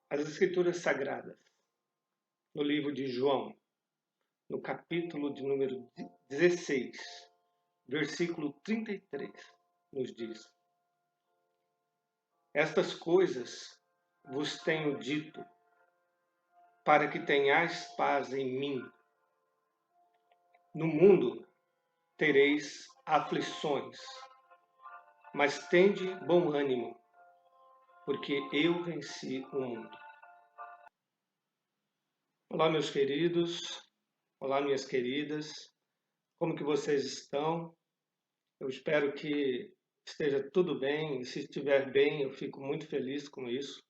As Escrituras Sagradas, no livro de João, no capítulo de número 16, versículo 33, nos diz: Estas coisas vos tenho dito, para que tenhais paz em mim. No mundo tereis aflições, mas tende bom ânimo, porque eu venci o mundo. Olá, meus queridos. Olá, minhas queridas. Como que vocês estão? Eu espero que esteja tudo bem. E se estiver bem, eu fico muito feliz com isso.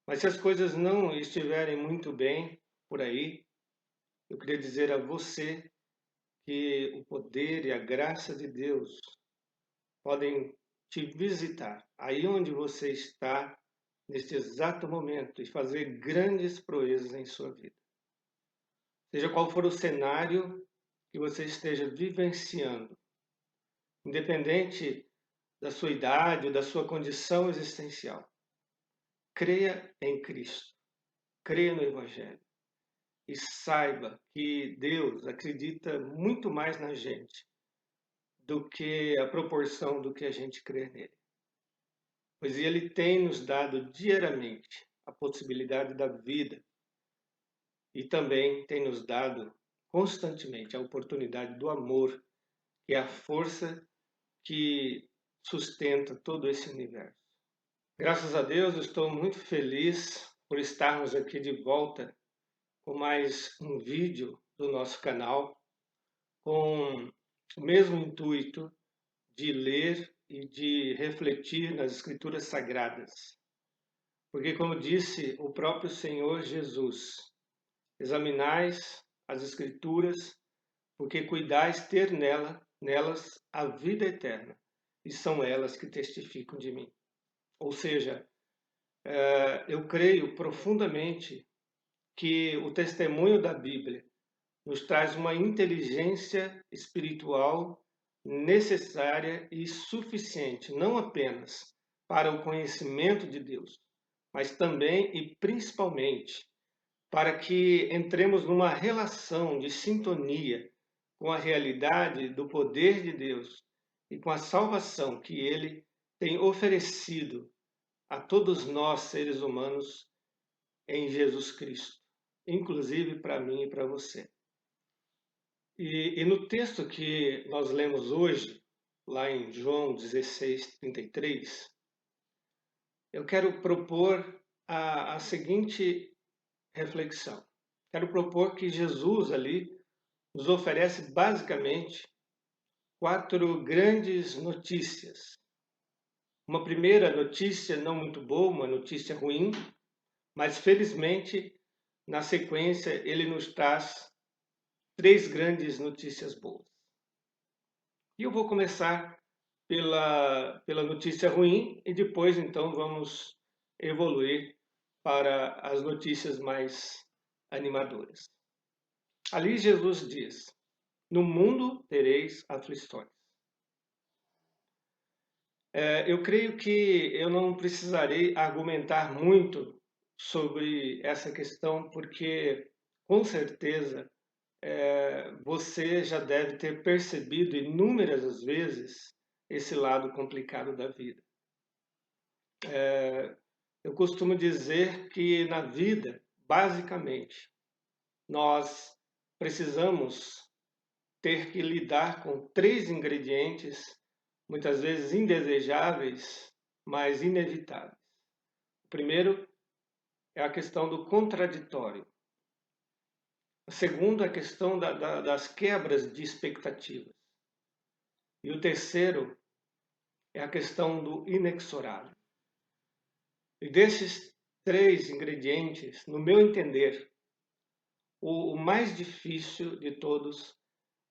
Mas se as coisas não estiverem muito bem por aí, eu queria dizer a você que o poder e a graça de Deus podem te visitar aí onde você está neste exato momento e fazer grandes proezas em sua vida. Seja qual for o cenário que você esteja vivenciando, independente da sua idade ou da sua condição existencial, creia em Cristo, creia no Evangelho e saiba que Deus acredita muito mais na gente do que a proporção do que a gente crê nele. Pois Ele tem nos dado diariamente a possibilidade da vida e também tem nos dado constantemente a oportunidade do amor, que é a força que sustenta todo esse universo. Graças a Deus, estou muito feliz por estarmos aqui de volta com mais um vídeo do nosso canal, com o mesmo intuito de ler e de refletir nas Escrituras Sagradas. Porque, como disse o próprio Senhor Jesus, examinais as Escrituras, porque cuidais ter nelas a vida eterna, e são elas que testificam de mim. Ou seja, eu creio profundamente que o testemunho da Bíblia nos traz uma inteligência espiritual necessária e suficiente, não apenas para o conhecimento de Deus, mas também e principalmente para que entremos numa relação de sintonia com a realidade do poder de Deus e com a salvação que Ele tem oferecido a todos nós, seres humanos, em Jesus Cristo, inclusive para mim e para você. E no texto que nós lemos hoje, lá em João 16, 33, eu quero propor a seguinte reflexão. Quero propor que Jesus ali nos oferece basicamente 4 grandes notícias. Uma primeira notícia não muito boa, uma notícia ruim, mas felizmente, na sequência, ele nos traz 3 grandes notícias boas. E eu vou começar pela notícia ruim e depois, então, vamos evoluir para as notícias mais animadoras. Ali Jesus diz: No mundo tereis aflições. Eu creio que eu não precisarei argumentar muito sobre essa questão, porque com certeza você já deve ter percebido inúmeras vezes esse lado complicado da vida. Eu costumo dizer que na vida, basicamente, nós precisamos ter que lidar com 3 ingredientes, muitas vezes indesejáveis, mas inevitáveis. O primeiro é a questão do contraditório. O segundo é a questão das quebras de expectativas. E o terceiro é a questão do inexorável. E desses 3 ingredientes, no meu entender, o mais difícil de todos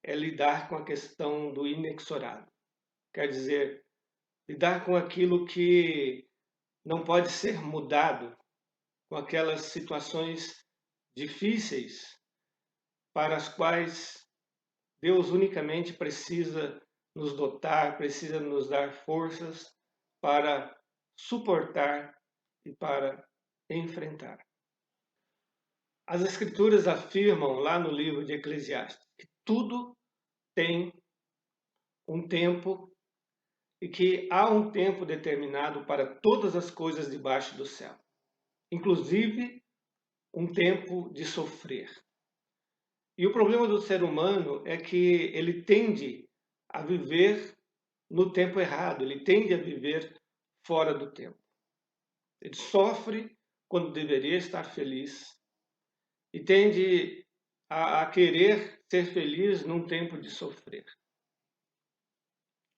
é lidar com a questão do inexorável. Quer dizer, lidar com aquilo que não pode ser mudado, com aquelas situações difíceis para as quais Deus unicamente precisa nos dotar, precisa nos dar forças para suportar e para enfrentar. As Escrituras afirmam lá no livro de Eclesiastes que tudo tem um tempo e que há um tempo determinado para todas as coisas debaixo do céu, inclusive um tempo de sofrer. E o problema do ser humano é que ele tende a viver no tempo errado, ele tende a viver fora do tempo. Ele sofre quando deveria estar feliz e tende a querer ser feliz num tempo de sofrer.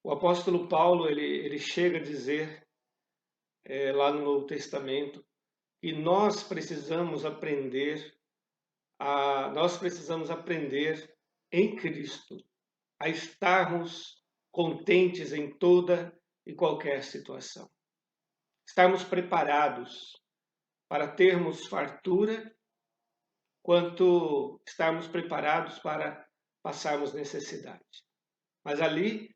O apóstolo Paulo ele chega a dizer lá no Novo Testamento que nós precisamos aprender em Cristo a estarmos contentes em toda e qualquer situação. Estarmos preparados para termos fartura, quanto estarmos preparados para passarmos necessidade. Mas ali,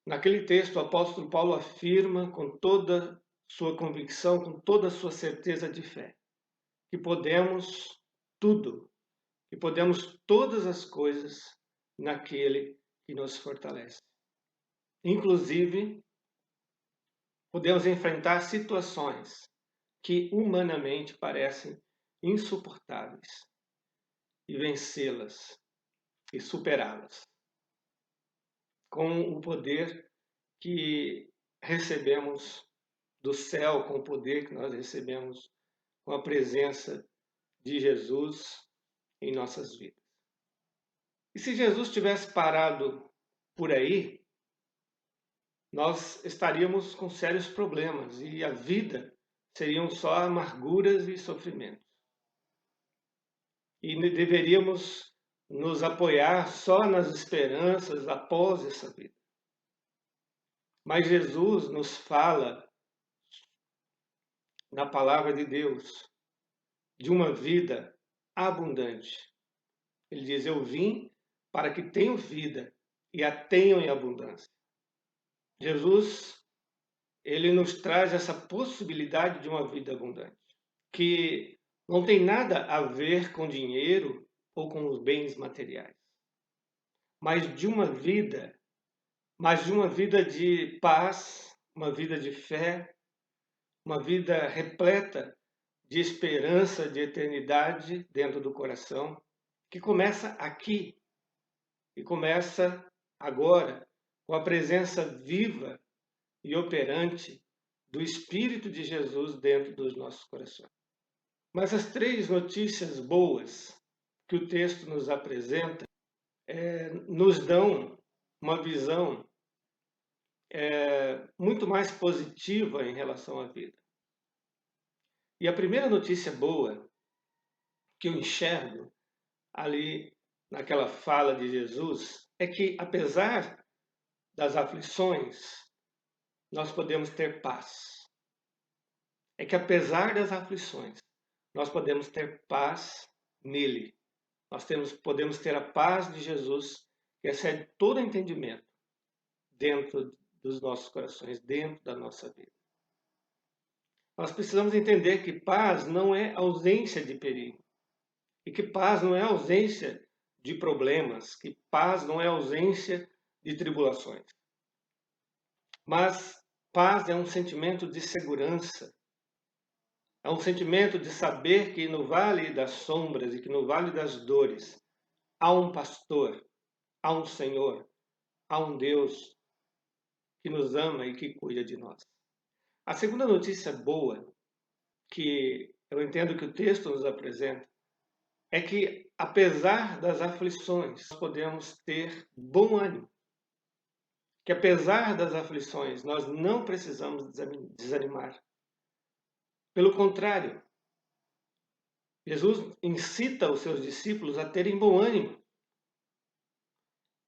naquele texto, o apóstolo Paulo afirma com toda sua convicção, com toda a sua certeza de fé, que podemos tudo, que podemos todas as coisas naquele que nos fortalece. Inclusive, podemos enfrentar situações que humanamente parecem insuportáveis e vencê-las e superá-las com o poder que recebemos do céu, com o poder que nós recebemos com a presença de Jesus em nossas vidas. E se Jesus tivesse parado por aí, nós estaríamos com sérios problemas e a vida seriam só amarguras e sofrimentos. E deveríamos nos apoiar só nas esperanças após essa vida. Mas Jesus nos fala na palavra de Deus de uma vida abundante. Ele diz: eu vim para que tenham vida e a tenham em abundância. Jesus, ele nos traz essa possibilidade de uma vida abundante, que não tem nada a ver com dinheiro ou com os bens materiais, mas de uma vida de paz, uma vida de fé, uma vida repleta de esperança, de eternidade dentro do coração, que começa aqui e começa agora com a presença viva e operante do Espírito de Jesus dentro dos nossos corações. Mas as três notícias boas que o texto nos apresenta nos dão uma visão muito mais positiva em relação à vida. E a primeira notícia boa que eu enxergo ali naquela fala de Jesus é que, apesar das aflições, nós podemos ter paz. É que, apesar das aflições, nós podemos ter paz nele. Podemos ter a paz de Jesus, que excede todo entendimento, dentro dos nossos corações, dentro da nossa vida. Nós precisamos entender que paz não é ausência de perigo. E que paz não é ausência de problemas, que paz não é ausência de tribulações. Mas paz é um sentimento de segurança, é um sentimento de saber que no vale das sombras e que no vale das dores há um pastor, há um Senhor, há um Deus que nos ama e que cuida de nós. A segunda notícia boa que eu entendo que o texto nos apresenta é que, apesar das aflições, nós podemos ter bom ânimo. Que, apesar das aflições, nós não precisamos desanimar. Pelo contrário, Jesus incita os seus discípulos a terem bom ânimo.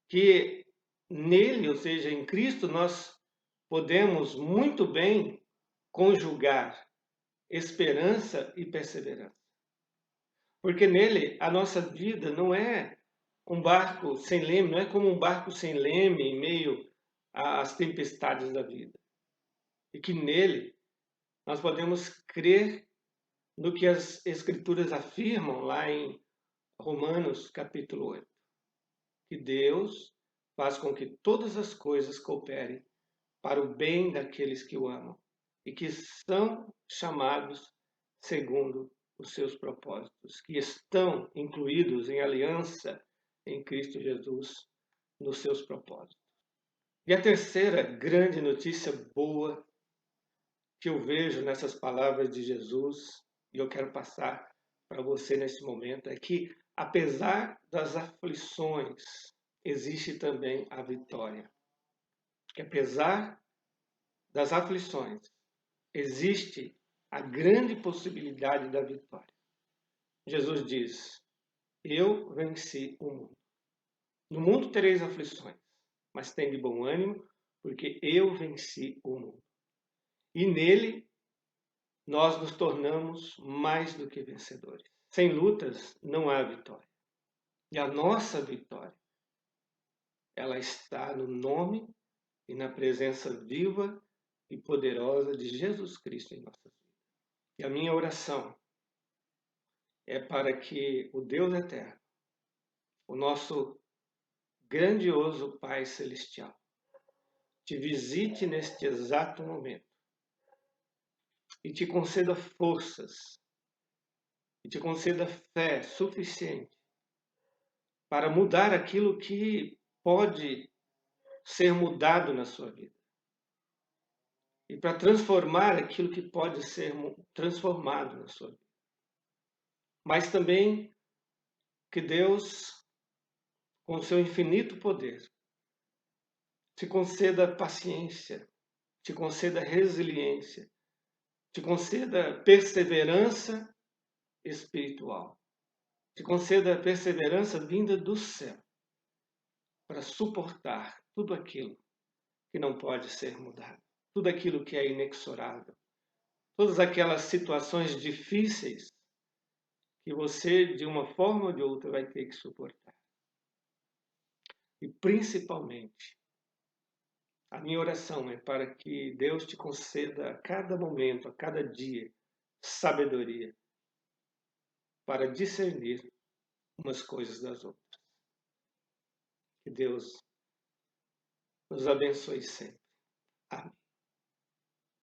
Que nele, ou seja, em Cristo, nós podemos muito bem conjugar esperança e perseverança. Porque nele a nossa vida não é um barco sem leme, não é como um barco sem leme em meio às tempestades da vida. E que nele nós podemos crer no que as Escrituras afirmam lá em Romanos capítulo 8, que Deus faz com que todas as coisas cooperem para o bem daqueles que o amam e que são chamados segundo os seus propósitos, que estão incluídos em aliança em Cristo Jesus nos seus propósitos. E a terceira grande notícia boa que eu vejo nessas palavras de Jesus, e eu quero passar para você nesse momento, é que, apesar das aflições, existe também a vitória. Que apesar das aflições, existe a grande possibilidade da vitória. Jesus diz: eu venci o mundo. No mundo tereis aflições, mas tem de bom ânimo, porque eu venci o mundo. E nele nós nos tornamos mais do que vencedores. Sem lutas não há vitória. E a nossa vitória, ela está no nome e na presença viva e poderosa de Jesus Cristo em nossas vidas. E a minha oração é para que o Deus eterno, o nosso grandioso Pai Celestial, te visite neste exato momento e te conceda forças e te conceda fé suficiente para mudar aquilo que pode ser mudado na sua vida e para transformar aquilo que pode ser transformado na sua vida. Mas também que Deus, com seu infinito poder, te conceda paciência, te conceda resiliência, te conceda perseverança espiritual, te conceda perseverança vinda do céu para suportar tudo aquilo que não pode ser mudado, tudo aquilo que é inexorável, todas aquelas situações difíceis que você, de uma forma ou de outra, vai ter que suportar. E principalmente, a minha oração é para que Deus te conceda a cada momento, a cada dia, sabedoria para discernir umas coisas das outras. Que Deus nos abençoe sempre. Amém.